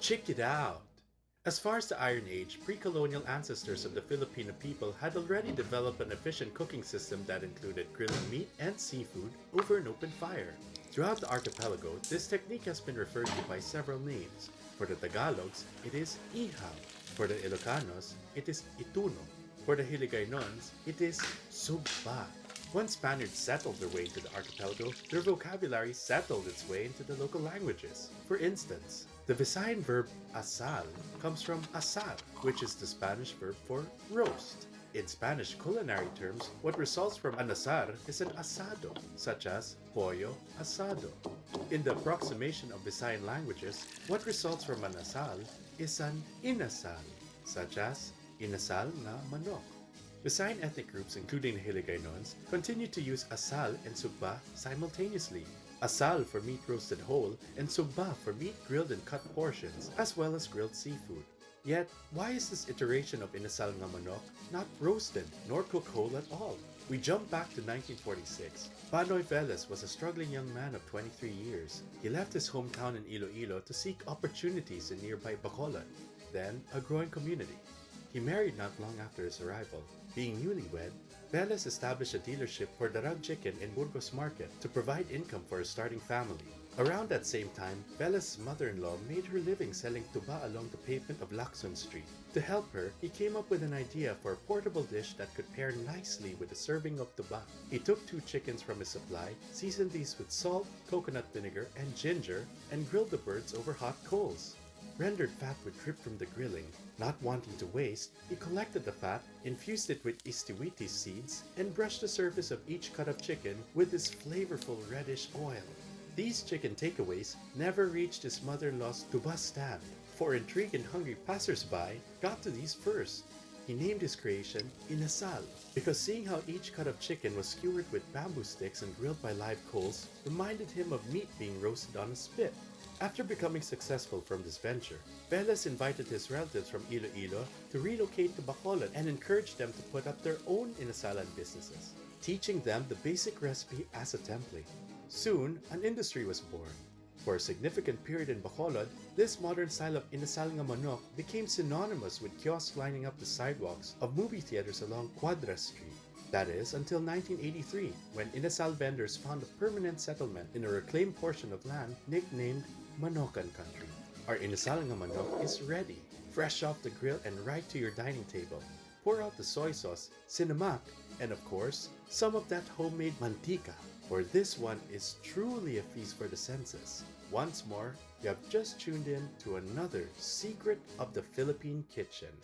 Check it out! As far as the Iron Age, pre-colonial ancestors of the Filipino people had already developed an efficient cooking system that included grilling meat and seafood over an open fire. Throughout the archipelago, this technique has been referred to by several names. For the Tagalogs, it is ihaw. For the Ilocanos, it is ituno. For the Hiligaynons, it is sugba. Once Spaniards settled their way into the archipelago, their vocabulary settled its way into the local languages. For instance, the Visayan verb asal comes from asar, which is the Spanish verb for roast. In Spanish culinary terms, what results from an asar is an asado, such as pollo asado. In the approximation of Visayan languages, what results from an asal is an inasal, such as Inasal na manok. Visayan ethnic groups, including the Hiligaynons, continue to use asal and sugba simultaneously. Asal for meat roasted whole, and sugba for meat grilled in cut portions, as well as grilled seafood. Yet, why is this iteration of inasal nga manok not roasted nor cooked whole at all? We jump back to 1946. Panoy Velez was a struggling young man of 23 years. He left his hometown in Iloilo to seek opportunities in nearby Bacolod, then a growing community. He married not long after his arrival. Being newlywed, Velez established a dealership for Darag Chicken in Burgos Market to provide income for his starting family. Around that same time, Velez's mother-in-law made her living selling tuba along the pavement of Lacson Street. To help her, he came up with an idea for a portable dish that could pair nicely with a serving of tuba. He took 2 chickens from his supply, seasoned these with salt, coconut vinegar, and ginger, and grilled the birds over hot coals. Rendered fat would drip from the grilling. Not wanting to waste, he collected the fat, infused it with istiwitis seeds, and brushed the surface of each cut of chicken with this flavorful reddish oil. These chicken takeaways never reached his mother-in-law's tuba stand, for intrigued and hungry passers-by got to these first. He named his creation Inasal, because seeing how each cut of chicken was skewered with bamboo sticks and grilled by live coals reminded him of meat being roasted on a spit. After becoming successful from this venture, Velez invited his relatives from Iloilo to relocate to Bacolod and encouraged them to put up their own inasalan businesses, teaching them the basic recipe as a template. Soon, an industry was born. For a significant period in Bacolod, this modern style of inasal nga manok became synonymous with kiosks lining up the sidewalks of movie theaters along Quadra Street. That is, until 1983, when inasal vendors found a permanent settlement in a reclaimed portion of land nicknamed Manokan Country. Our inasal nga manok is ready, fresh off the grill and right to your dining table. Pour out the soy sauce, sinamak, and of course, some of that homemade mantika, for this one is truly a feast for the senses. Once more, you have just tuned in to another Secret of the Philippine Kitchen.